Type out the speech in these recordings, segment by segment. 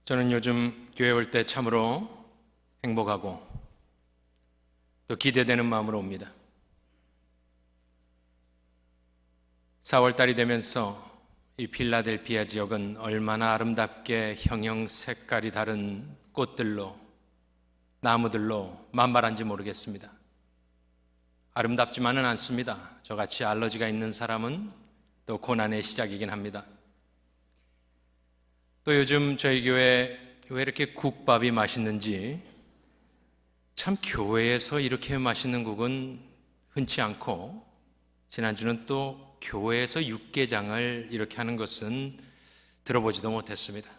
저는 요즘 교회 올 때 참으로 행복하고 또 기대되는 마음으로 옵니다. 4월달이 되면서 이 필라델피아 지역은 얼마나 아름답게 형형 색깔이 다른 꽃들로, 나무들로 만발한지 모르겠습니다. 아름답지만은 않습니다. 저같이 알러지가 있는 사람은 또 고난의 시작이긴 합니다. 또 요즘 저희 교회 왜 이렇게 국밥이 맛있는지, 참 교회에서 이렇게 맛있는 국은 흔치 않고, 지난주는 또 교회에서 육개장을 이렇게 하는 것은 들어보지도 못했습니다.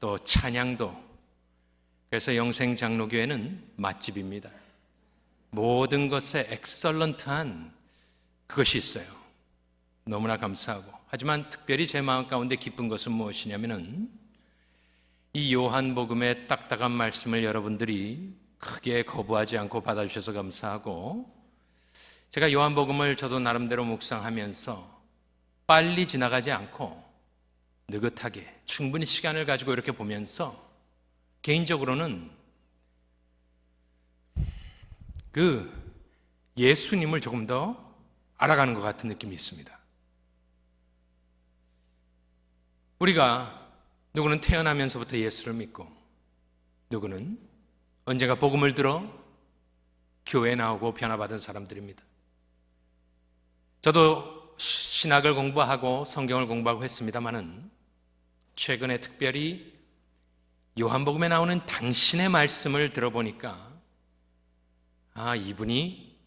또 찬양도, 그래서 영생장로교회는 맛집입니다. 모든 것에 엑설런트한 그것이 있어요. 너무나 감사하고, 하지만 특별히 제 마음 가운데 기쁜 것은 무엇이냐면은 이 요한복음의 딱딱한 말씀을 여러분들이 크게 거부하지 않고 받아주셔서 감사하고, 제가 요한복음을 저도 나름대로 묵상하면서 빨리 지나가지 않고 느긋하게 충분히 시간을 가지고 이렇게 보면서 개인적으로는 그 예수님을 조금 더 알아가는 것 같은 느낌이 있습니다. 우리가 누구는 태어나면서부터 예수를 믿고, 누구는 언젠가 복음을 들어 교회에 나오고 변화받은 사람들입니다. 저도 신학을 공부하고 성경을 공부하고 했습니다마는 최근에 특별히 요한복음에 나오는 당신의 말씀을 들어보니까 이분이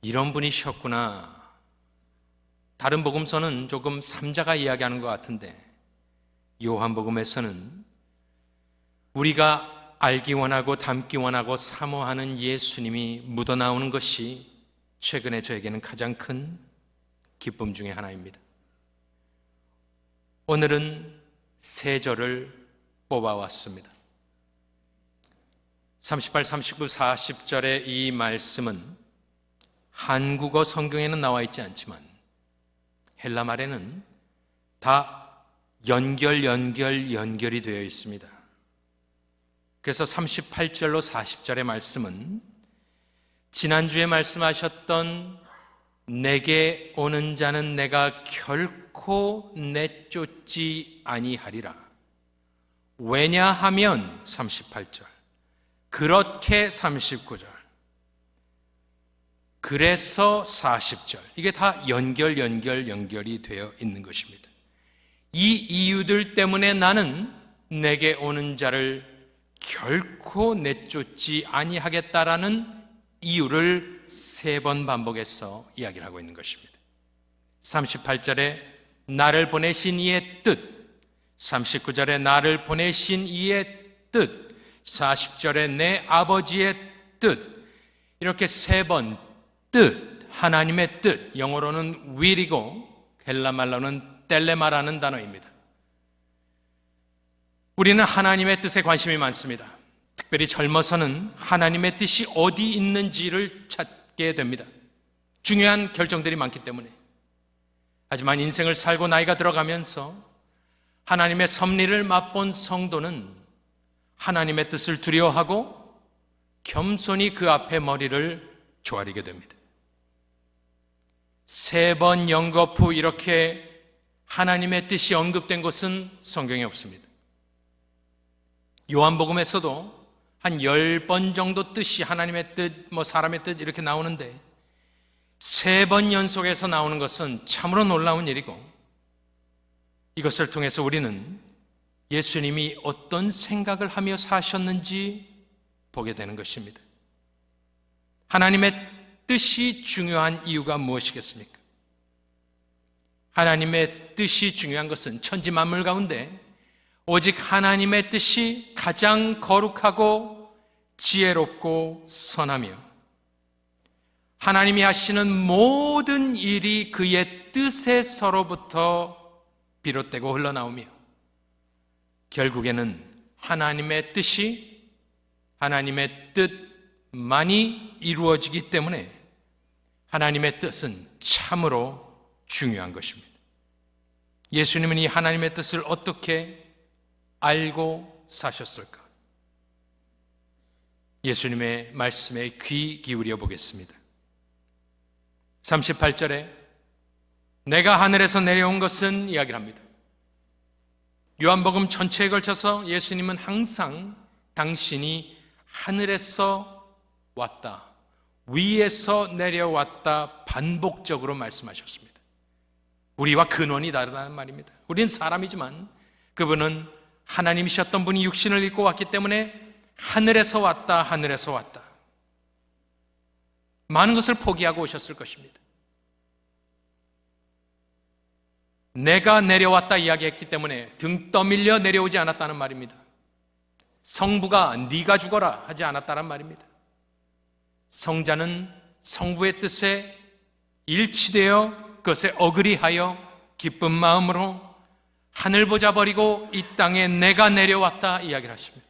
이런 분이셨구나. 다른 복음서는 조금 삼자가 이야기하는 것 같은데 요한복음에서는 우리가 알기 원하고 닮기 원하고 사모하는 예수님이 묻어나오는 것이 최근에 저에게는 가장 큰 기쁨 중에 하나입니다. 오늘은 세 절을 뽑아왔습니다. 38, 39, 40절의 이 말씀은 한국어 성경에는 나와 있지 않지만 헬라 말에는 다 연결이 되어 있습니다. 그래서 38절로 40절의 말씀은 지난주에 말씀하셨던 내게 오는 자는 내가 결코 내쫓지 아니하리라. 왜냐하면 38절, 그렇게 39절, 그래서 40절, 이게 다 연결이 되어 있는 것입니다. 이 이유들 때문에 나는 내게 오는 자를 결코 내쫓지 아니하겠다라는 이유를 3번 반복해서 이야기를 하고 있는 것입니다. 38절에 나를 보내신 이의 뜻, 39절에 나를 보내신 이의 뜻, 40절에 내 아버지의 뜻, 이렇게 3번 뜻, 하나님의 뜻, 영어로는 will이고 헬라 말로는 텔레마라는 단어입니다. 우리는 하나님의 뜻에 관심이 많습니다. 특별히 젊어서는 하나님의 뜻이 어디 있는지를 찾게 됩니다. 중요한 결정들이 많기 때문에. 하지만 인생을 살고 나이가 들어가면서 하나님의 섭리를 맛본 성도는 하나님의 뜻을 두려워하고 겸손히 그 앞에 머리를 조아리게 됩니다. 3번 연거푸 이렇게 하나님의 뜻이 언급된 것은 성경에 없습니다. 요한복음에서도 한 10번 정도 뜻이 하나님의 뜻, 사람의 뜻 이렇게 나오는데 3번 연속해서 나오는 것은 참으로 놀라운 일이고, 이것을 통해서 우리는 예수님이 어떤 생각을 하며 사셨는지 보게 되는 것입니다. 하나님의 뜻이 중요한 이유가 무엇이겠습니까? 하나님의 뜻이 중요한 것은 천지 만물 가운데 오직 하나님의 뜻이 가장 거룩하고 지혜롭고 선하며 하나님이 하시는 모든 일이 그의 뜻에서로부터 비롯되고 흘러나오며 결국에는 하나님의 뜻이 하나님의 뜻만이 이루어지기 때문에 하나님의 뜻은 참으로 중요한 것입니다. 예수님은 이 하나님의 뜻을 어떻게 알고 사셨을까? 예수님의 말씀에 귀 기울여 보겠습니다. 38절에 내가 하늘에서 내려온 것은 이야기를 합니다. 요한복음 전체에 걸쳐서 예수님은 항상 당신이 하늘에서 왔다, 위에서 내려왔다 반복적으로 말씀하셨습니다. 우리와 근원이 다르다는 말입니다. 우리는 사람이지만 그분은 하나님이셨던 분이 육신을 입고 왔기 때문에 하늘에서 왔다, 하늘에서 왔다. 많은 것을 포기하고 오셨을 것입니다. 내가 내려왔다 이야기했기 때문에 등 떠밀려 내려오지 않았다는 말입니다. 성부가 네가 죽어라 하지 않았다는 말입니다. 성자는 성부의 뜻에 일치되어 그것에 어그리하여 기쁜 마음으로 하늘 보자 버리고 이 땅에 내가 내려왔다 이야기를 하십니다.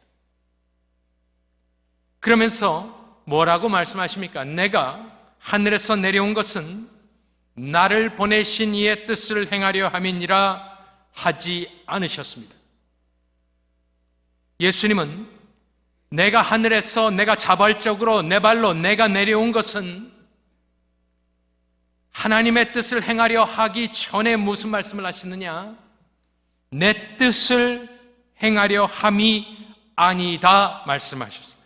그러면서 뭐라고 말씀하십니까? 내가 하늘에서 내려온 것은 나를 보내신 이의 뜻을 행하려 함이니라 하지 않으셨습니다. 예수님은 내가 하늘에서 내가 자발적으로 내 발로 내가 내려온 것은 하나님의 뜻을 행하려 하기 전에 무슨 말씀을 하시느냐? 내 뜻을 행하려 함이 아니다 말씀하셨습니다.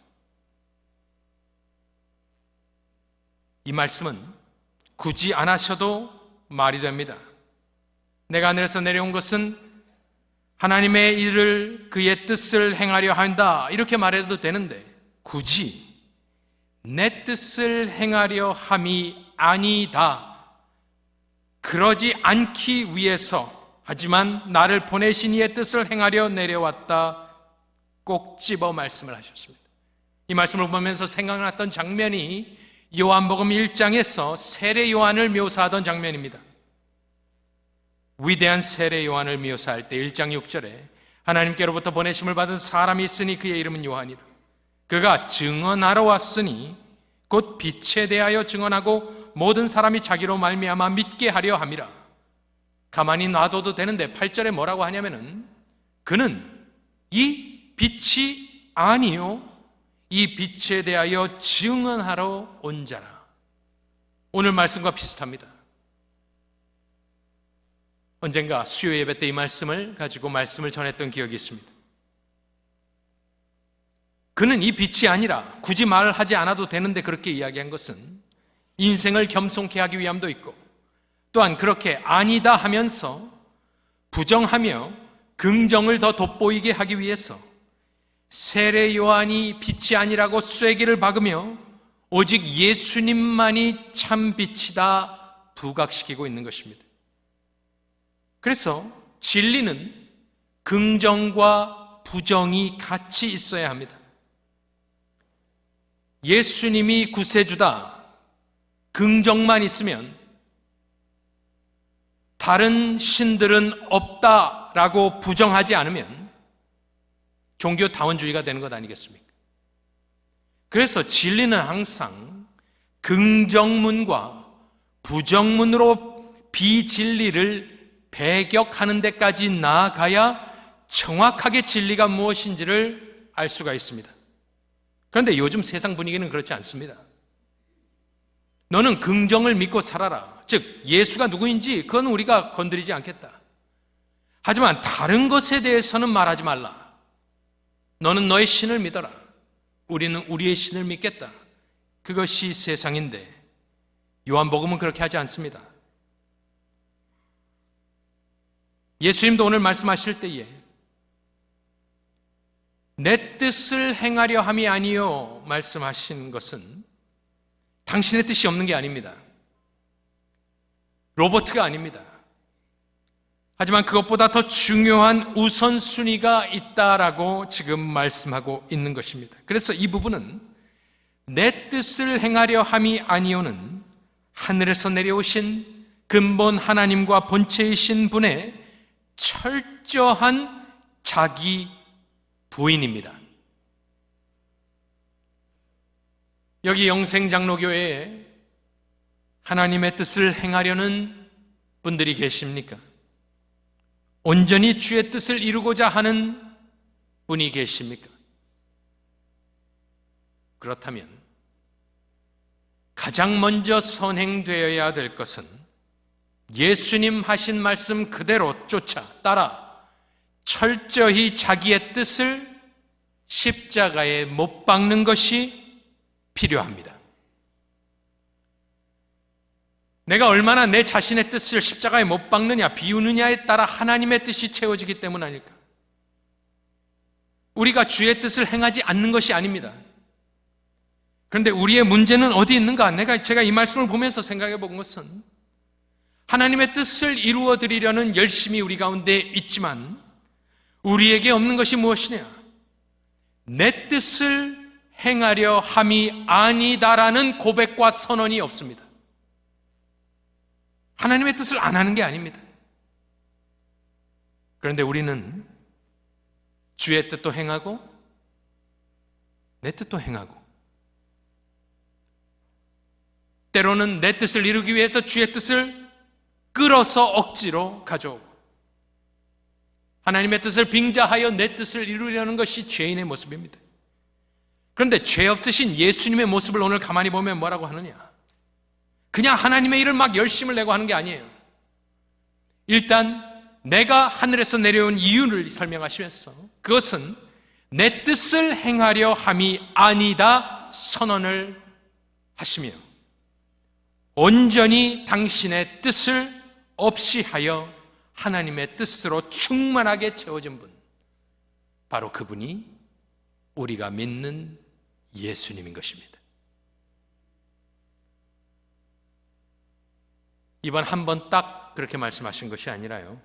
이 말씀은 굳이 안 하셔도 말이 됩니다. 내가 하늘에서 내려온 것은 하나님의 일을 그의 뜻을 행하려 한다 이렇게 말해도 되는데 굳이 내 뜻을 행하려 함이 아니다, 그러지 않기 위해서 하지만 나를 보내신 이의 뜻을 행하려 내려왔다 꼭 집어 말씀을 하셨습니다. 이 말씀을 보면서 생각났던 장면이 요한복음 1장에서 세례 요한을 묘사하던 장면입니다. 위대한 세례 요한을 묘사할 때 1장 6절에 하나님께로부터 보내심을 받은 사람이 있으니 그의 이름은 요한이라. 그가 증언하러 왔으니 곧 빛에 대하여 증언하고 모든 사람이 자기로 말미암아 믿게 하려 함이라. 가만히 놔둬도 되는데 8절에 뭐라고 하냐면은 그는 이 빛이 아니요 이 빛에 대하여 증언하러 온 자라. 오늘 말씀과 비슷합니다. 언젠가 수요 예배 때 이 말씀을 가지고 말씀을 전했던 기억이 있습니다. 그는 이 빛이 아니라, 굳이 말을 하지 않아도 되는데 그렇게 이야기한 것은 인생을 겸손케 하기 위함도 있고 또한 그렇게 아니다 하면서 부정하며 긍정을 더 돋보이게 하기 위해서 세례 요한이 빛이 아니라고 쐐기를 박으며 오직 예수님만이 참 빛이다 부각시키고 있는 것입니다. 그래서 진리는 긍정과 부정이 같이 있어야 합니다. 예수님이 구세주다, 긍정만 있으면 다른 신들은 없다라고 부정하지 않으면 종교다원주의가 되는 것 아니겠습니까? 그래서 진리는 항상 긍정문과 부정문으로 비진리를 배격하는 데까지 나아가야 정확하게 진리가 무엇인지를 알 수가 있습니다. 그런데 요즘 세상 분위기는 그렇지 않습니다. 너는 긍정을 믿고 살아라. 즉 예수가 누구인지 그건 우리가 건드리지 않겠다. 하지만 다른 것에 대해서는 말하지 말라. 너는 너의 신을 믿어라. 우리는 우리의 신을 믿겠다. 그것이 세상인데 요한복음은 그렇게 하지 않습니다. 예수님도 오늘 말씀하실 때에 내 뜻을 행하려 함이 아니요 말씀하신 것은 당신의 뜻이 없는 게 아닙니다. 로버트가 아닙니다. 하지만 그것보다 더 중요한 우선순위가 있다라고 지금 말씀하고 있는 것입니다. 그래서 이 부분은 내 뜻을 행하려 함이 아니요는 하늘에서 내려오신 근본 하나님과 본체이신 분의 철저한 자기 부인입니다. 여기 영생장로교회에 하나님의 뜻을 행하려는 분들이 계십니까? 온전히 주의 뜻을 이루고자 하는 분이 계십니까? 그렇다면 가장 먼저 선행되어야 될 것은 예수님 하신 말씀 그대로 따라 철저히 자기의 뜻을 십자가에 못 박는 것이 필요합니다. 내가 얼마나 내 자신의 뜻을 십자가에 못 박느냐, 비우느냐에 따라 하나님의 뜻이 채워지기 때문 아닐까? 우리가 주의 뜻을 행하지 않는 것이 아닙니다. 그런데 우리의 문제는 어디 있는가? 제가 이 말씀을 보면서 생각해 본 것은 하나님의 뜻을 이루어 드리려는 열심이 우리 가운데 있지만 우리에게 없는 것이 무엇이냐? 내 뜻을 행하려 함이 아니다라는 고백과 선언이 없습니다. 하나님의 뜻을 안 하는 게 아닙니다. 그런데 우리는 주의 뜻도 행하고 내 뜻도 행하고 때로는 내 뜻을 이루기 위해서 주의 뜻을 끌어서 억지로 가져오고 하나님의 뜻을 빙자하여 내 뜻을 이루려는 것이 죄인의 모습입니다. 그런데 죄 없으신 예수님의 모습을 오늘 가만히 보면 뭐라고 하느냐? 그냥 하나님의 일을 막 열심을 내고 하는 게 아니에요. 일단 내가 하늘에서 내려온 이유를 설명하시면서 그것은 내 뜻을 행하려 함이 아니다 선언을 하시며 온전히 당신의 뜻을 없이 하여 하나님의 뜻으로 충만하게 채워진 분, 바로 그분이 우리가 믿는 예수님인 것입니다. 이번 한 번 딱 그렇게 말씀하신 것이 아니라요,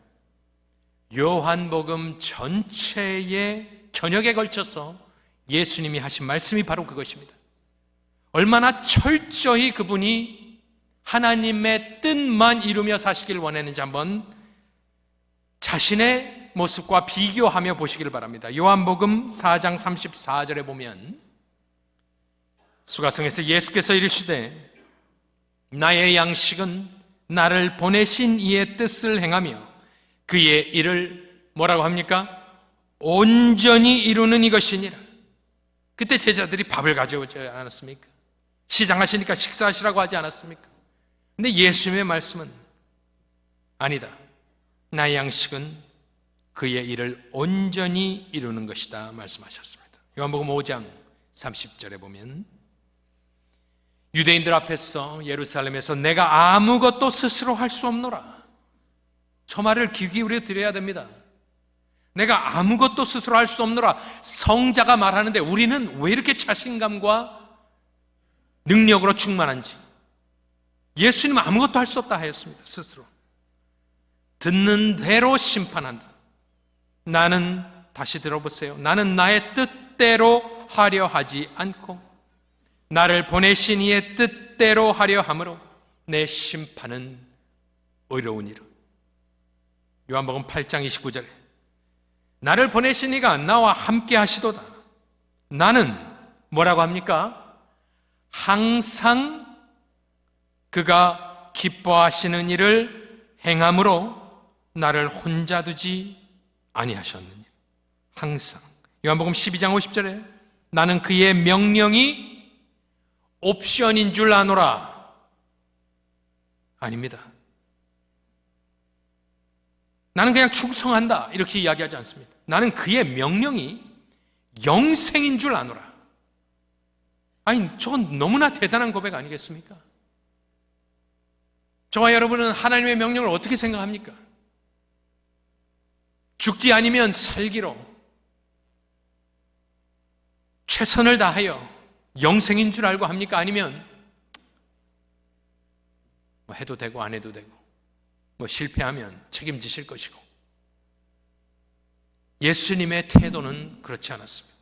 요한복음 전체의 전역에 걸쳐서 예수님이 하신 말씀이 바로 그것입니다. 얼마나 철저히 그분이 하나님의 뜻만 이루며 사시길 원했는지 한번 자신의 모습과 비교하며 보시길 바랍니다. 요한복음 4장 34절에 보면 수가성에서 예수께서 이르시되 나의 양식은 나를 보내신 이의 뜻을 행하며 그의 일을 뭐라고 합니까? 온전히 이루는 이것이니라. 그때 제자들이 밥을 가져오지 않았습니까? 시장하시니까 식사하시라고 하지 않았습니까? 근데 예수님의 말씀은 아니다. 나의 양식은 그의 일을 온전히 이루는 것이다 말씀하셨습니다. 요한복음 5장 30절에 보면 유대인들 앞에서 예루살렘에서 내가 아무것도 스스로 할 수 없노라. 저 말을 귀 기울여 드려야 됩니다. 내가 아무것도 스스로 할 수 없노라. 성자가 말하는데 우리는 왜 이렇게 자신감과 능력으로 충만한지. 예수님은 아무것도 할 수 없다 하였습니다. 스스로. 듣는 대로 심판한다. 나는, 다시 들어보세요, 나는 나의 뜻대로 하려 하지 않고 나를 보내신 이의 뜻대로 하려 함으로 내 심판은 의로우니라. 요한복음 8장 29절에 나를 보내신 이가 나와 함께 하시도다. 나는 뭐라고 합니까? 항상 그가 기뻐하시는 일을 행함으로 나를 혼자 두지 아니하셨느니라. 항상. 요한복음 12장 50절에 나는 그의 명령이 옵션인 줄 아노라. 아닙니다. 나는 그냥 충성한다 이렇게 이야기하지 않습니다. 나는 그의 명령이 영생인 줄 아노라. 아니, 저건 너무나 대단한 고백 아니겠습니까? 저와 여러분은 하나님의 명령을 어떻게 생각합니까? 죽기 아니면 살기로 최선을 다하여 영생인 줄 알고 합니까? 아니면 뭐 해도 되고 안 해도 되고 뭐 실패하면 책임지실 것이고. 예수님의 태도는 그렇지 않았습니다.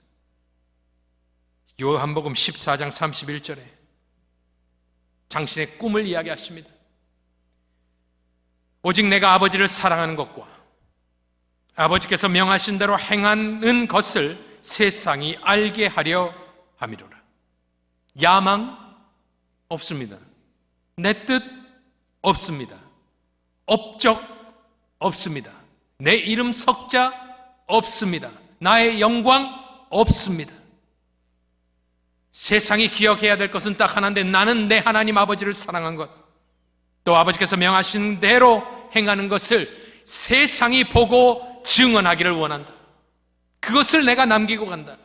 요한복음 14장 31절에 당신의 꿈을 이야기하십니다. 오직 내가 아버지를 사랑하는 것과 아버지께서 명하신 대로 행하는 것을 세상이 알게 하려 함이로라. 야망 없습니다. 내 뜻 없습니다. 업적 없습니다. 내 이름 석자 없습니다. 나의 영광 없습니다. 세상이 기억해야 될 것은 딱 하나인데, 나는 내 하나님 아버지를 사랑한 것, 또 아버지께서 명하신 대로 행하는 것을 세상이 보고 증언하기를 원한다. 그것을 내가 남기고 간다.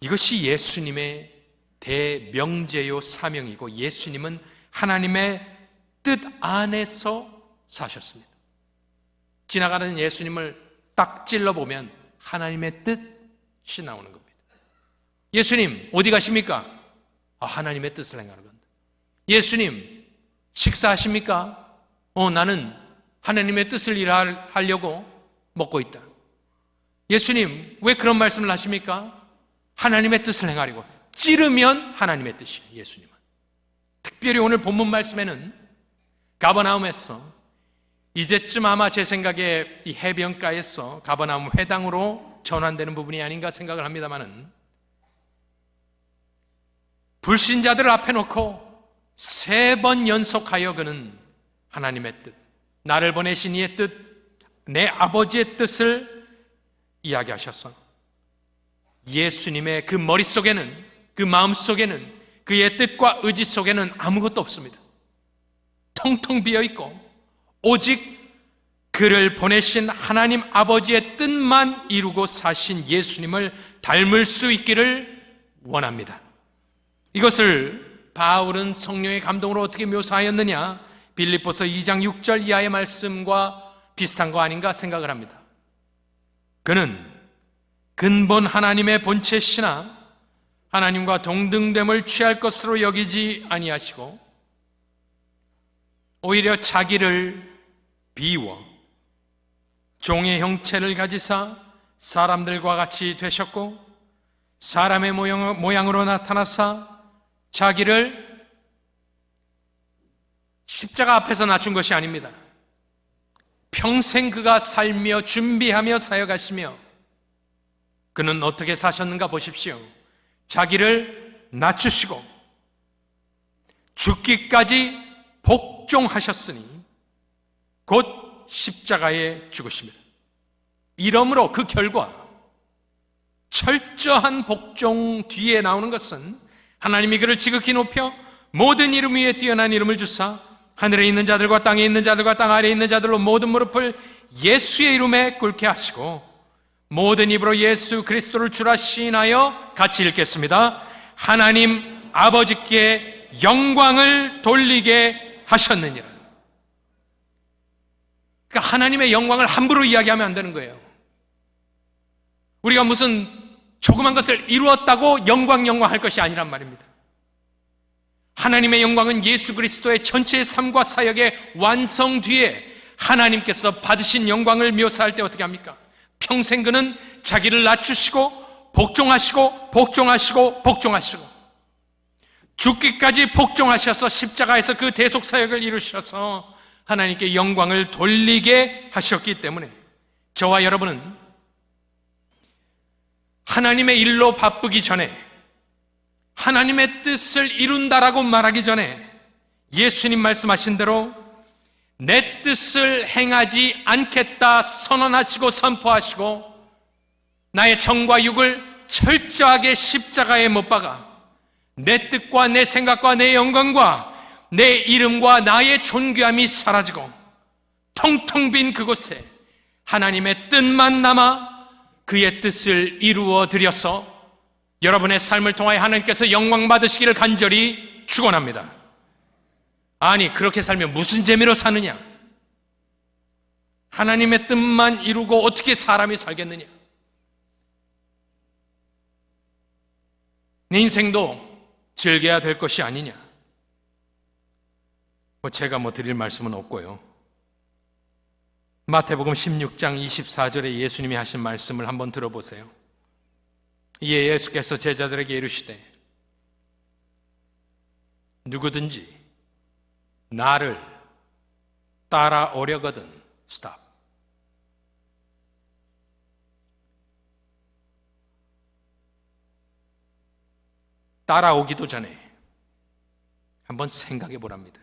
이것이 예수님의 대명제요 사명이고, 예수님은 하나님의 뜻 안에서 사셨습니다. 지나가는 예수님을 딱 찔러보면 하나님의 뜻이 나오는 겁니다. 예수님 어디 가십니까? 하나님의 뜻을 행하러 간다. 예수님 식사하십니까? 나는 하나님의 뜻을 일하려고 먹고 있다. 예수님 왜 그런 말씀을 하십니까? 하나님의 뜻을 행하려고. 찌르면 하나님의 뜻이에요, 예수님은. 특별히 오늘 본문 말씀에는 가버나움에서, 이제쯤 아마 제 생각에 이 해변가에서 가버나움 회당으로 전환되는 부분이 아닌가 생각을 합니다만은, 불신자들을 앞에 놓고 3번 연속하여 그는 하나님의 뜻, 나를 보내신 이의 뜻, 내 아버지의 뜻을 이야기하셨어. 예수님의 그 머릿속에는, 그 마음속에는, 그의 뜻과 의지 속에는 아무것도 없습니다. 텅텅 비어있고 오직 그를 보내신 하나님 아버지의 뜻만 이루고 사신 예수님을 닮을 수 있기를 원합니다. 이것을 바울은 성령의 감동으로 어떻게 묘사하였느냐? 빌립보서 2장 6절 이하의 말씀과 비슷한 거 아닌가 생각을 합니다. 그는 근본 하나님의 본체시나 하나님과 동등됨을 취할 것으로 여기지 아니하시고 오히려 자기를 비워 종의 형체를 가지사 사람들과 같이 되셨고, 사람의 모양으로 나타나사 자기를 십자가 앞에서 낮춘 것이 아닙니다. 평생 그가 살며 준비하며 사역하시며, 그는 어떻게 사셨는가 보십시오. 자기를 낮추시고 죽기까지 복종하셨으니 곧 십자가에 죽으십니다. 이러므로 그 결과, 철저한 복종 뒤에 나오는 것은 하나님이 그를 지극히 높여 모든 이름 위에 뛰어난 이름을 주사 하늘에 있는 자들과 땅에 있는 자들과 땅 아래에 있는 자들로 모든 무릎을 예수의 이름에 꿇게 하시고 모든 입으로 예수 그리스도를 주라 시인하여, 같이 읽겠습니다. 하나님 아버지께 영광을 돌리게 하셨느니라. 그러니까 하나님의 영광을 함부로 이야기하면 안 되는 거예요. 우리가 무슨 조그만 것을 이루었다고 영광할 것이 아니란 말입니다. 하나님의 영광은 예수 그리스도의 전체의 삶과 사역의 완성 뒤에 하나님께서 받으신 영광을 묘사할 때 어떻게 합니까? 평생 그는 자기를 낮추시고 복종하시고 복종하시고 복종하시고 죽기까지 복종하셔서 십자가에서 그 대속 사역을 이루셔서 하나님께 영광을 돌리게 하셨기 때문에 저와 여러분은 하나님의 일로 바쁘기 전에, 하나님의 뜻을 이룬다라고 말하기 전에 예수님 말씀하신 대로 내 뜻을 행하지 않겠다 선언하시고 선포하시고 나의 정과 육을 철저하게 십자가에 못 박아 내 뜻과 내 생각과 내 영광과 내 이름과 나의 존귀함이 사라지고 텅텅 빈 그곳에 하나님의 뜻만 남아 그의 뜻을 이루어 드려서 여러분의 삶을 통하여 하나님께서 영광 받으시기를 간절히 축원합니다. 아니, 그렇게 살면 무슨 재미로 사느냐? 하나님의 뜻만 이루고 어떻게 사람이 살겠느냐? 내 인생도 즐겨야 될 것이 아니냐? 제가 드릴 말씀은 없고요. 마태복음 16장 24절에 예수님이 하신 말씀을 한번 들어보세요. 이에 예수께서 제자들에게 이르시되 누구든지 나를 따라오려거든 스탑. 따라오기도 전에 한번 생각해 보랍니다.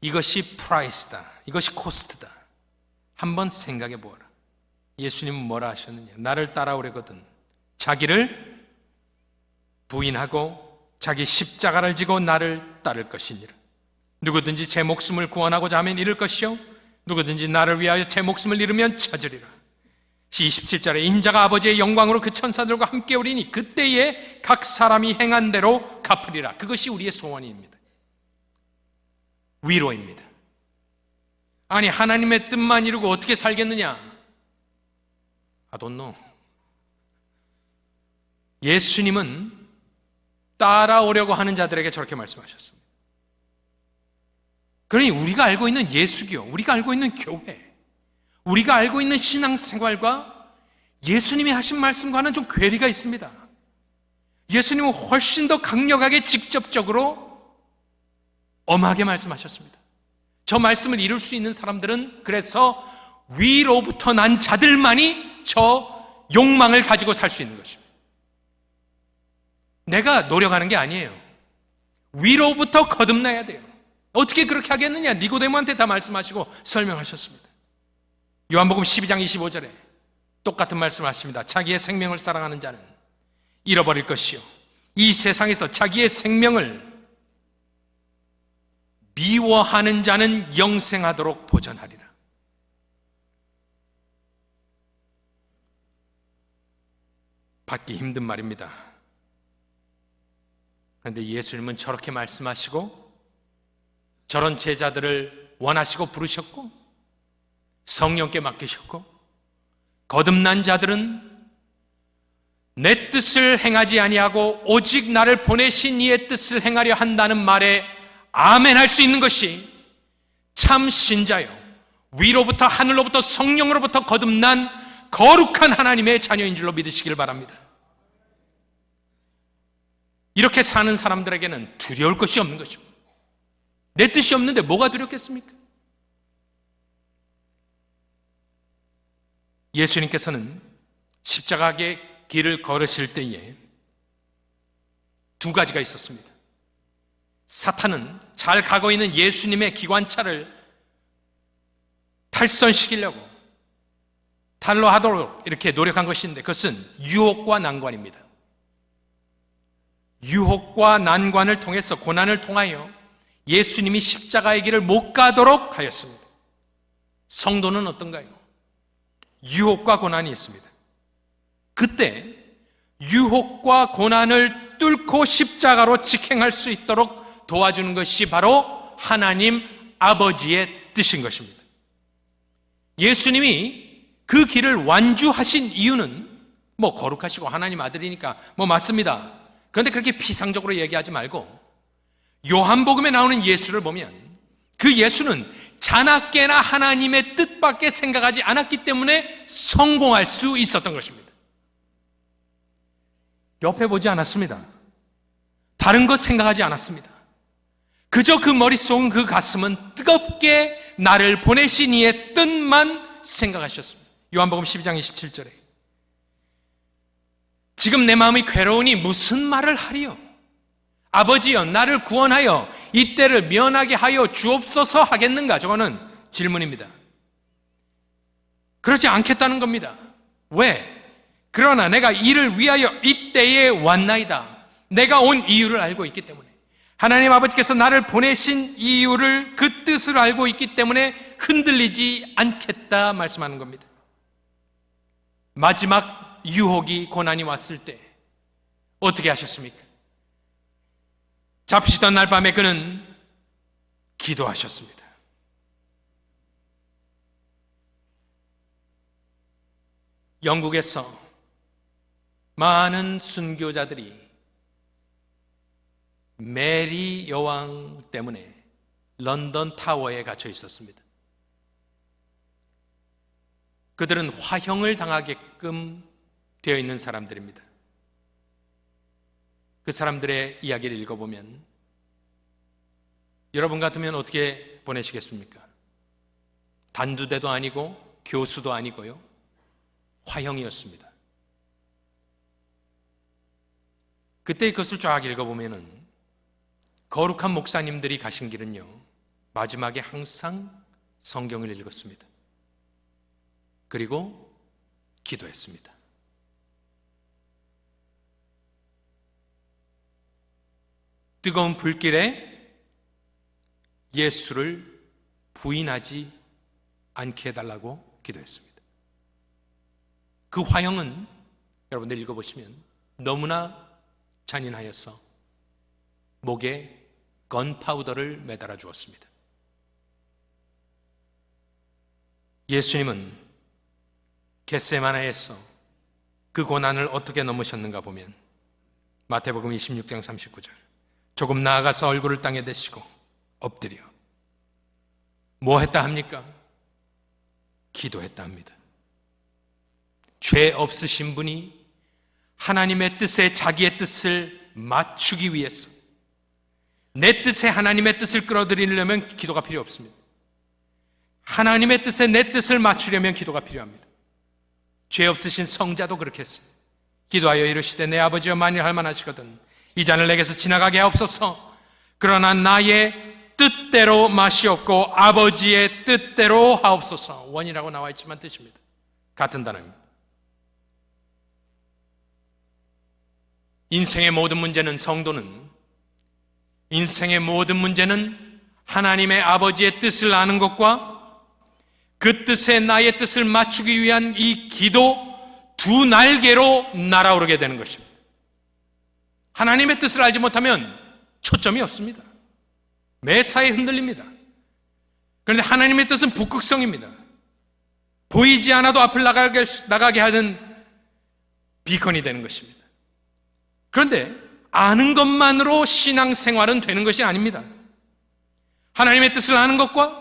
이것이 프라이스다. 이것이 코스트다. 한번 생각해 보아라. 예수님은 뭐라 하셨느냐? 나를 따라오려거든 자기를 부인하고 자기 십자가를 지고 나를 따를 것이니라. 누구든지 제 목숨을 구원하고자 하면 잃을 것이요 누구든지 나를 위하여 제 목숨을 잃으면 찾으리라. 27절에 인자가 아버지의 영광으로 그 천사들과 함께 오리니 그때에 각 사람이 행한 대로 갚으리라. 그것이 우리의 소원입니다. 위로입니다. 아니, 하나님의 뜻만 이루고 어떻게 살겠느냐? I don't know. 예수님은 따라오려고 하는 자들에게 저렇게 말씀하셨습니다. 그러니 우리가 알고 있는 예수교, 우리가 알고 있는 교회, 우리가 알고 있는 신앙생활과 예수님이 하신 말씀과는 좀 괴리가 있습니다. 예수님은 훨씬 더 강력하게 직접적으로 엄하게 말씀하셨습니다. 저 말씀을 이룰 수 있는 사람들은 그래서 위로부터 난 자들만이 저 욕망을 가지고 살 수 있는 것입니다. 내가 노력하는 게 아니에요. 위로부터 거듭나야 돼요. 어떻게 그렇게 하겠느냐? 니고데모한테 다 말씀하시고 설명하셨습니다. 요한복음 12장 25절에 똑같은 말씀을 하십니다. 자기의 생명을 사랑하는 자는 잃어버릴 것이요 이 세상에서 자기의 생명을 미워하는 자는 영생하도록 보전하리라. 받기 힘든 말입니다. 그런데 예수님은 저렇게 말씀하시고 저런 제자들을 원하시고 부르셨고 성령께 맡기셨고 거듭난 자들은 내 뜻을 행하지 아니하고 오직 나를 보내신 이의 뜻을 행하려 한다는 말에 아멘할 수 있는 것이 참 신자요 위로부터 하늘로부터 성령으로부터 거듭난 거룩한 하나님의 자녀인 줄로 믿으시길 바랍니다. 이렇게 사는 사람들에게는 두려울 것이 없는 것입니다. 내 뜻이 없는데 뭐가 두렵겠습니까? 예수님께서는 십자가의 길을 걸으실 때에 두 가지가 있었습니다. 사탄은 잘 가고 있는 예수님의 기관차를 탈선시키려고 탈로 하도록 이렇게 노력한 것인데 그것은 유혹과 난관입니다. 유혹과 난관을 통해서 고난을 통하여 예수님이 십자가의 길을 못 가도록 하였습니다. 성도는 어떤가요? 유혹과 고난이 있습니다. 그때 유혹과 고난을 뚫고 십자가로 직행할 수 있도록 도와주는 것이 바로 하나님 아버지의 뜻인 것입니다. 예수님이 그 길을 완주하신 이유는 거룩하시고 하나님 아들이니까 맞습니다. 그런데 그렇게 피상적으로 얘기하지 말고 요한복음에 나오는 예수를 보면 그 예수는 자나깨나 하나님의 뜻밖에 생각하지 않았기 때문에 성공할 수 있었던 것입니다. 옆에 보지 않았습니다. 다른 것 생각하지 않았습니다. 그저 그 머릿속 그 가슴은 뜨겁게 나를 보내신 이의 뜻만 생각하셨습니다. 요한복음 12장 27절에 지금 내 마음이 괴로우니 무슨 말을 하리요? 아버지여 나를 구원하여 이 때를 면하게 하여 주옵소서 하겠는가? 저거는 질문입니다. 그렇지 않겠다는 겁니다. 왜? 그러나 내가 이를 위하여 이 때에 왔나이다. 내가 온 이유를 알고 있기 때문에 하나님 아버지께서 나를 보내신 이유를 그 뜻을 알고 있기 때문에 흔들리지 않겠다 말씀하는 겁니다. 마지막 유혹이 고난이 왔을 때 어떻게 하셨습니까? 잡히시던 날 밤에 그는 기도하셨습니다. 영국에서 많은 순교자들이 메리 여왕 때문에 런던 타워에 갇혀 있었습니다. 그들은 화형을 당하게끔 되어 있는 사람들입니다. 그 사람들의 이야기를 읽어보면 여러분 같으면 어떻게 보내시겠습니까? 단두대도 아니고 교수도 아니고요. 화형이었습니다. 그때 그것을 쫙 읽어보면은 거룩한 목사님들이 가신 길은요, 마지막에 항상 성경을 읽었습니다. 그리고 기도했습니다. 뜨거운 불길에 예수를 부인하지 않게 해달라고 기도했습니다. 그 화형은 여러분들 읽어보시면 너무나 잔인하여서 목에 건파우더를 매달아 주었습니다. 예수님은 겟세마네에서 그 고난을 어떻게 넘으셨는가 보면 마태복음 26장 39절, 조금 나아가서 얼굴을 땅에 대시고 엎드려 뭐 했다 합니까? 기도했다 합니다. 죄 없으신 분이 하나님의 뜻에 자기의 뜻을 맞추기 위해서, 내 뜻에 하나님의 뜻을 끌어들이려면 기도가 필요 없습니다. 하나님의 뜻에 내 뜻을 맞추려면 기도가 필요합니다. 죄 없으신 성자도 그렇게 했어요. 기도하여 이르시되 내 아버지여 만일 할만하시거든 이 잔을 내게서 지나가게 하옵소서. 그러나 나의 뜻대로 마시옵고 아버지의 뜻대로 하옵소서. 원이라고 나와 있지만 뜻입니다. 같은 단어입니다. 인생의 모든 문제는, 성도는 인생의 모든 문제는 하나님의 아버지의 뜻을 아는 것과 그 뜻에 나의 뜻을 맞추기 위한 이 기도 두 날개로 날아오르게 되는 것입니다. 하나님의 뜻을 알지 못하면 초점이 없습니다. 매사에 흔들립니다. 그런데 하나님의 뜻은 북극성입니다. 보이지 않아도 앞을 나가게 하는 비컨이 되는 것입니다. 그런데 아는 것만으로 신앙생활은 되는 것이 아닙니다. 하나님의 뜻을 아는 것과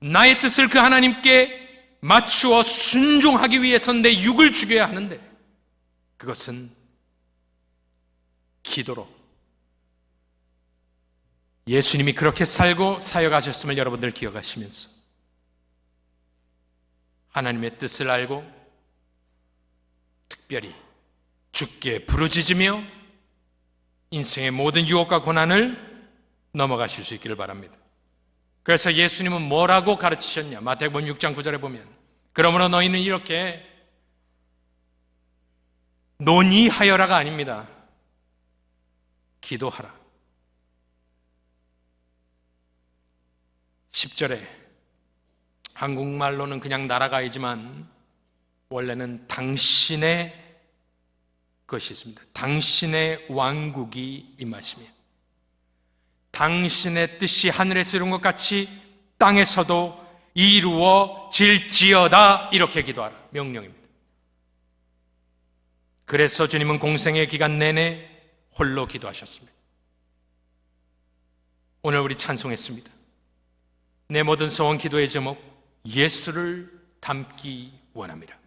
나의 뜻을 그 하나님께 맞추어 순종하기 위해서는 내 육을 죽여야 하는데, 그것은 기도로 예수님이 그렇게 살고 사역하셨음을 여러분들 기억하시면서 하나님의 뜻을 알고 특별히 주께 부르짖으며 인생의 모든 유혹과 고난을 넘어가실 수 있기를 바랍니다. 그래서 예수님은 뭐라고 가르치셨냐? 마태복음 6장 9절에 보면 그러므로 너희는 이렇게 논의하여라가 아닙니다. 기도하라. 10절에 한국말로는 그냥 나라가이지만 원래는 당신의 것이 있습니다. 당신의 왕국이 임하시며 당신의 뜻이 하늘에서 이룬 것 같이 땅에서도 이루어질지어다, 이렇게 기도하라. 명령입니다. 그래서 주님은 공생의 기간 내내 홀로 기도하셨습니다. 오늘 우리 찬송했습니다. 내 모든 소원 기도의 제목, 예수를 닮기 원합니다.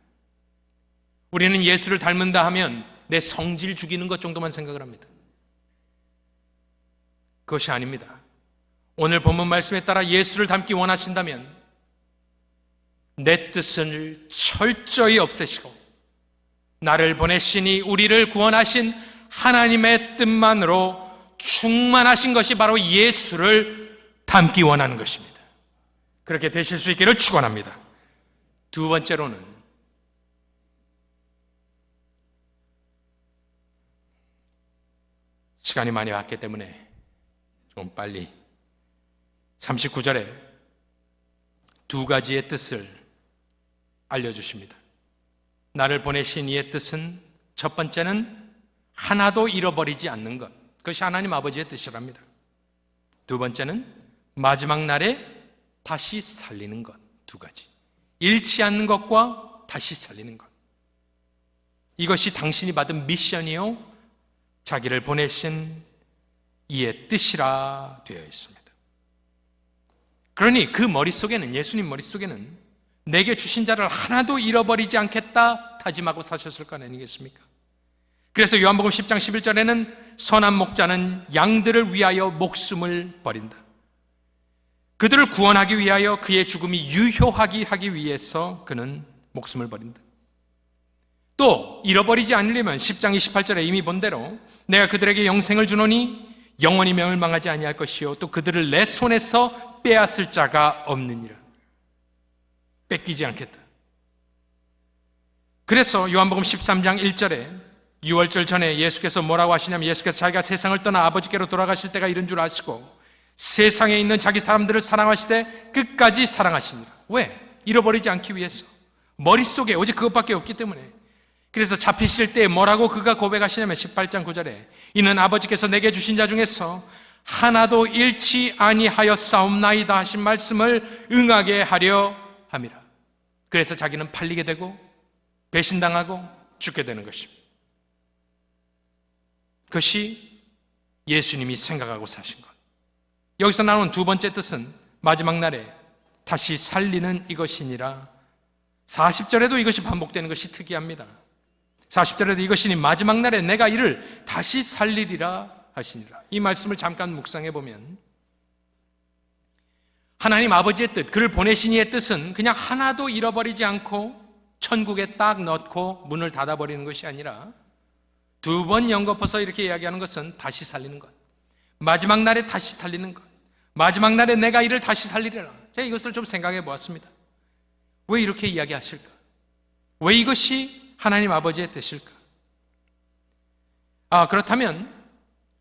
우리는 예수를 닮는다 하면 내 성질 죽이는 것 정도만 생각을 합니다. 그것이 아닙니다. 오늘 본문 말씀에 따라 예수를 닮기 원하신다면 내 뜻을 철저히 없애시고 나를 보내시니 우리를 구원하신 하나님의 뜻만으로 충만하신 것이 바로 예수를 닮기 원하는 것입니다. 그렇게 되실 수 있기를 축원합니다. 두 번째로는 시간이 많이 왔기 때문에 좀 빨리 39절에 두 가지의 뜻을 알려주십니다. 나를 보내신 이의 뜻은 첫 번째는 하나도 잃어버리지 않는 것, 그것이 하나님 아버지의 뜻이랍니다. 두 번째는 마지막 날에 다시 살리는 것. 두 가지, 잃지 않는 것과 다시 살리는 것, 이것이 당신이 받은 미션이요 자기를 보내신 이의 뜻이라 되어 있습니다. 그러니 그 머릿속에는, 예수님 머릿속에는 내게 주신 자를 하나도 잃어버리지 않겠다 다짐하고 사셨을 거 아니겠습니까? 그래서 요한복음 10장 11절에는 선한 목자는 양들을 위하여 목숨을 버린다. 그들을 구원하기 위하여 그의 죽음이 유효하게 하기 위해서 그는 목숨을 버린다. 또 잃어버리지 않으려면 10장 28절에 이미 본 대로 내가 그들에게 영생을 주노니 영원히 멸망하지 아니할 것이요 또 그들을 내 손에서 빼앗을 자가 없느니라. 뺏기지 않겠다. 그래서 요한복음 13장 1절에 유월절 전에 예수께서 뭐라고 하시냐면, 예수께서 자기가 세상을 떠나 아버지께로 돌아가실 때가 이른 줄 아시고 세상에 있는 자기 사람들을 사랑하시되 끝까지 사랑하시니라. 왜? 잃어버리지 않기 위해서. 머릿속에 오직 그것밖에 없기 때문에. 그래서 잡히실 때 뭐라고 그가 고백하시냐면 18장 9절에 이는 아버지께서 내게 주신 자 중에서 하나도 잃지 아니하였사옵나이다 하신 말씀을 응하게 하려 함이라. 그래서 자기는 팔리게 되고 배신당하고 죽게 되는 것입니다. 그것이 예수님이 생각하고 사신 것. 여기서 나오는 두 번째 뜻은 마지막 날에 다시 살리는 이것이니라. 40절에도 이것이 반복되는 것이 특이합니다. 40절에도 이것이니 마지막 날에 내가 이를 다시 살리리라 하시니라. 이 말씀을 잠깐 묵상해 보면 하나님 아버지의 뜻, 그를 보내신 이의 뜻은 그냥 하나도 잃어버리지 않고 천국에 딱 넣고 문을 닫아버리는 것이 아니라 두 번 연거푸서 이렇게 이야기하는 것은 다시 살리는 것, 마지막 날에 다시 살리는 것, 마지막 날에 내가 이를 다시 살리리라. 제가 이것을 좀 생각해 보았습니다. 왜 이렇게 이야기하실까? 왜 이것이 하나님 아버지의 뜻일까? 그렇다면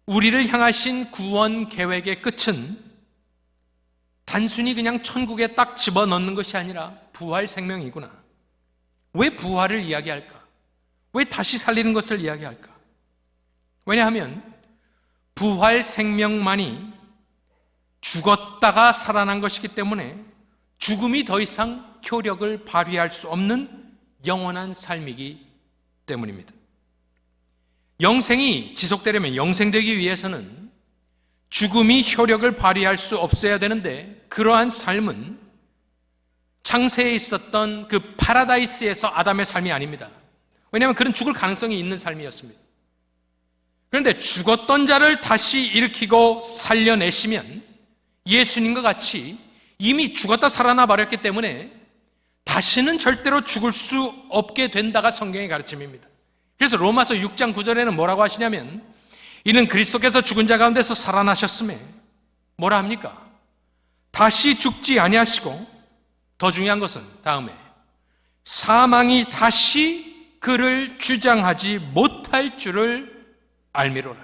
우리를 향하신 구원 계획의 끝은 단순히 그냥 천국에 딱 집어넣는 것이 아니라 부활 생명이구나. 왜 부활을 이야기할까? 왜 다시 살리는 것을 이야기할까? 왜냐하면 부활 생명만이 죽었다가 살아난 것이기 때문에 죽음이 더 이상 효력을 발휘할 수 없는 영원한 삶이기 때문입니다. 영생이 지속되려면, 영생되기 위해서는 죽음이 효력을 발휘할 수 없어야 되는데, 그러한 삶은 창세에 있었던 그 파라다이스에서 아담의 삶이 아닙니다. 왜냐하면 그런 죽을 가능성이 있는 삶이었습니다. 그런데 죽었던 자를 다시 일으키고 살려내시면 예수님과 같이 이미 죽었다 살아나 버렸기 때문에 다시는 절대로 죽을 수 없게 된다가 성경의 가르침입니다. 그래서 로마서 6장 9절에는 뭐라고 하시냐면 이는 그리스도께서 죽은 자 가운데서 살아나셨음에 뭐라 합니까? 다시 죽지 아니하시고, 더 중요한 것은 다음에 사망이 다시 그를 주장하지 못할 줄을 알미로라.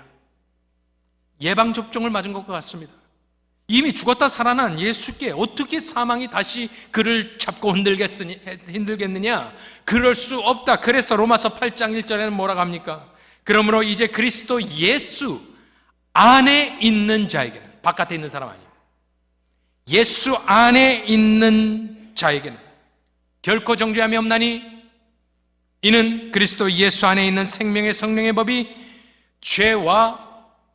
예방접종을 맞은 것과 같습니다. 이미 죽었다 살아난 예수께 어떻게 사망이 다시 그를 잡고 힘들겠느냐? 그럴 수 없다. 그래서 로마서 8장 1절에는 뭐라고 합니까? 그러므로 이제 그리스도 예수 안에 있는 자에게는, 바깥에 있는 사람 아니에요, 예수 안에 있는 자에게는 결코 정죄함이 없나니 이는 그리스도 예수 안에 있는 생명의 성령의 법이 죄와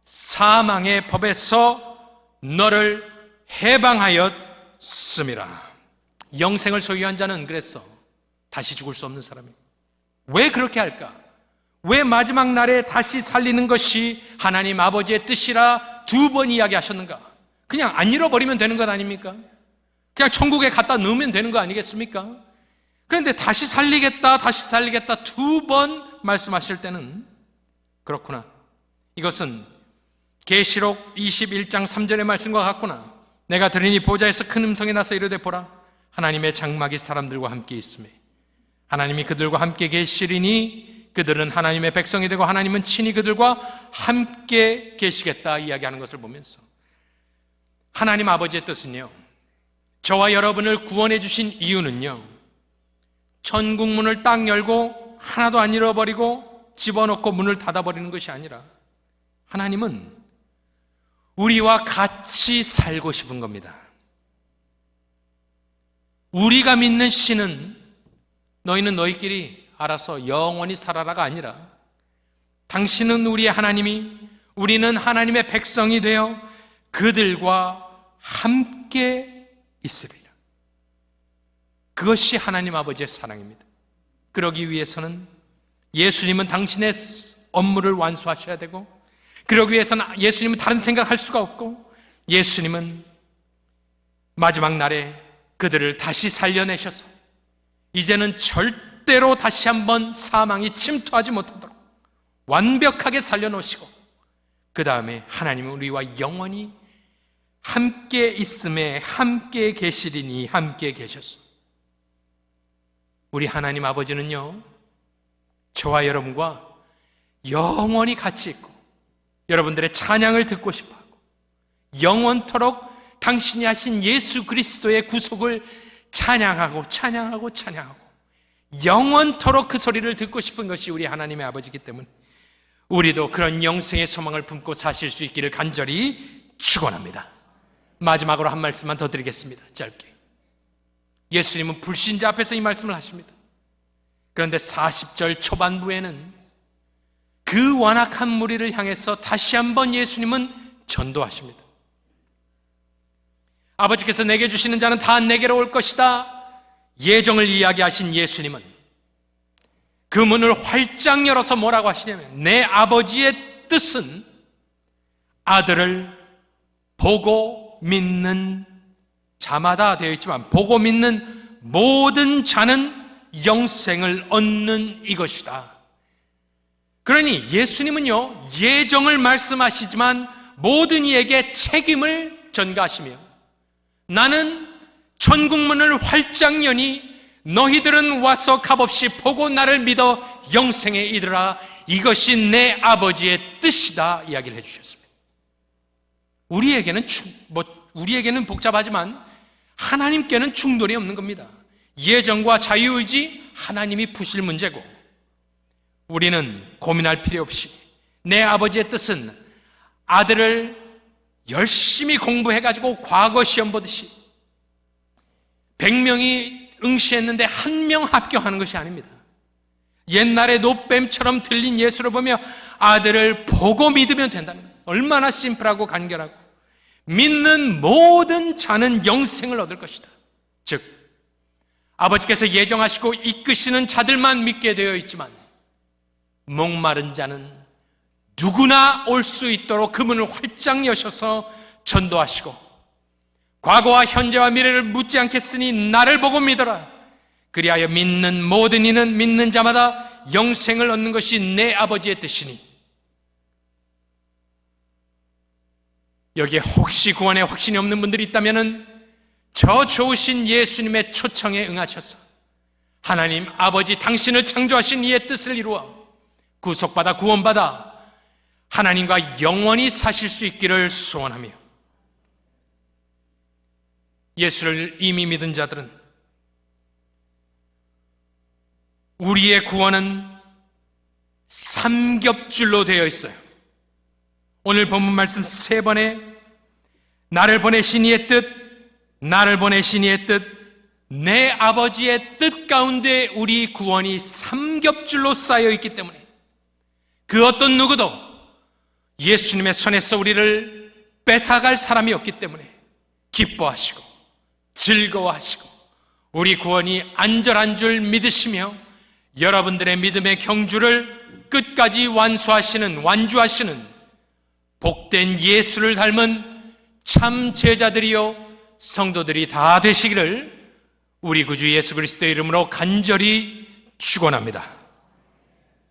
사망의 법에서 너를 해방하였음이라. 영생을 소유한 자는 그래서 다시 죽을 수 없는 사람이에요. 왜 그렇게 할까? 왜 마지막 날에 다시 살리는 것이 하나님 아버지의 뜻이라 두 번 이야기하셨는가? 그냥 안 잃어버리면 되는 것 아닙니까? 그냥 천국에 갖다 넣으면 되는 거 아니겠습니까? 그런데 다시 살리겠다 두 번 말씀하실 때는 그렇구나, 이것은 계시록 21장 3절의 말씀과 같구나. 내가 들으니 보좌에서 큰 음성이 나서 이르되 보라, 하나님의 장막이 사람들과 함께 있으매 하나님이 그들과 함께 계시리니 그들은 하나님의 백성이 되고 하나님은 친히 그들과 함께 계시겠다 이야기하는 것을 보면서 하나님 아버지의 뜻은요, 저와 여러분을 구원해 주신 이유는요, 천국 문을 딱 열고 하나도 안 잃어버리고 집어넣고 문을 닫아버리는 것이 아니라 하나님은 우리와 같이 살고 싶은 겁니다. 우리가 믿는 신은 너희는 너희끼리 알아서 영원히 살아라가 아니라 당신은 우리의 하나님이, 우리는 하나님의 백성이 되어 그들과 함께 있으리라. 그것이 하나님 아버지의 사랑입니다. 그러기 위해서는 예수님은 당신의 업무를 완수하셔야 되고, 그러기 위해서는 예수님은 다른 생각할 수가 없고, 예수님은 마지막 날에 그들을 다시 살려내셔서 이제는 절대로 다시 한번 사망이 침투하지 못하도록 완벽하게 살려놓으시고, 그 다음에 하나님은 우리와 영원히 함께 있음에 함께 계시리니 함께 계셨어. 우리 하나님 아버지는요, 저와 여러분과 영원히 같이 있고 여러분들의 찬양을 듣고 싶어하고 영원토록 당신이 하신 예수 그리스도의 구속을 찬양하고 영원토록 그 소리를 듣고 싶은 것이 우리 하나님의 아버지이기 때문에 우리도 그런 영생의 소망을 품고 사실 수 있기를 간절히 축원합니다. 마지막으로 한 말씀만 더 드리겠습니다. 짧게. 예수님은 불신자 앞에서 이 말씀을 하십니다. 그런데 40절 초반부에는 그 완악한 무리를 향해서 다시 한번 예수님은 전도하십니다. 아버지께서 내게 주시는 자는 다 내게로 올 것이다. 예정을 이야기하신 예수님은 그 문을 활짝 열어서 뭐라고 하시냐면 내 아버지의 뜻은 아들을 보고 믿는 자마다 되어 있지만 보고 믿는 모든 자는 영생을 얻는 이것이다. 그러니 예수님은요, 예정을 말씀하시지만 모든 이에게 책임을 전가하시며 나는 천국문을 활짝 여니 너희들은 와서 값없이 보고 나를 믿어 영생에 이르라. 이것이 내 아버지의 뜻이다 이야기를 해주셨습니다. 우리에게는 복잡하지만 하나님께는 충돌이 없는 겁니다. 예정과 자유의지 하나님이 푸실 문제고 우리는 고민할 필요 없이 내 아버지의 뜻은 아들을 열심히 공부해가지고 과거 시험 보듯이 100명이 응시했는데 1명 합격하는 것이 아닙니다. 옛날에 노뱀처럼 들린 예수를 보며 아들을 보고 믿으면 된다는 거예요. 얼마나 심플하고 간결하고 믿는 모든 자는 영생을 얻을 것이다. 즉 아버지께서 예정하시고 이끄시는 자들만 믿게 되어 있지만 목마른 자는 누구나 올 수 있도록 그 문을 활짝 여셔서 전도하시고 과거와 현재와 미래를 묻지 않겠으니 나를 보고 믿어라. 그리하여 믿는 모든 이는 믿는 자마다 영생을 얻는 것이 내 아버지의 뜻이니 여기에 혹시 구원에 확신이 없는 분들이 있다면 저 좋으신 예수님의 초청에 응하셔서 하나님 아버지 당신을 창조하신 이의 뜻을 이루어 구속받아 구원받아 하나님과 영원히 사실 수 있기를 소원하며 예수를 이미 믿은 자들은 우리의 구원은 삼겹줄로 되어 있어요. 오늘 본문 말씀 3번에 나를 보내신 이의 뜻, 나를 보내신 이의 뜻, 내 아버지의 뜻 가운데 우리 구원이 삼겹줄로 쌓여 있기 때문에 그 어떤 누구도 예수님의 손에서 우리를 뺏어갈 사람이 없기 때문에 기뻐하시고 즐거워하시고 우리 구원이 안전한 줄 믿으시며 여러분들의 믿음의 경주를 끝까지 완주하시는 복된 예수를 닮은 참 제자들이요 성도들이 다 되시기를 우리 구주 예수 그리스도의 이름으로 간절히 축원합니다.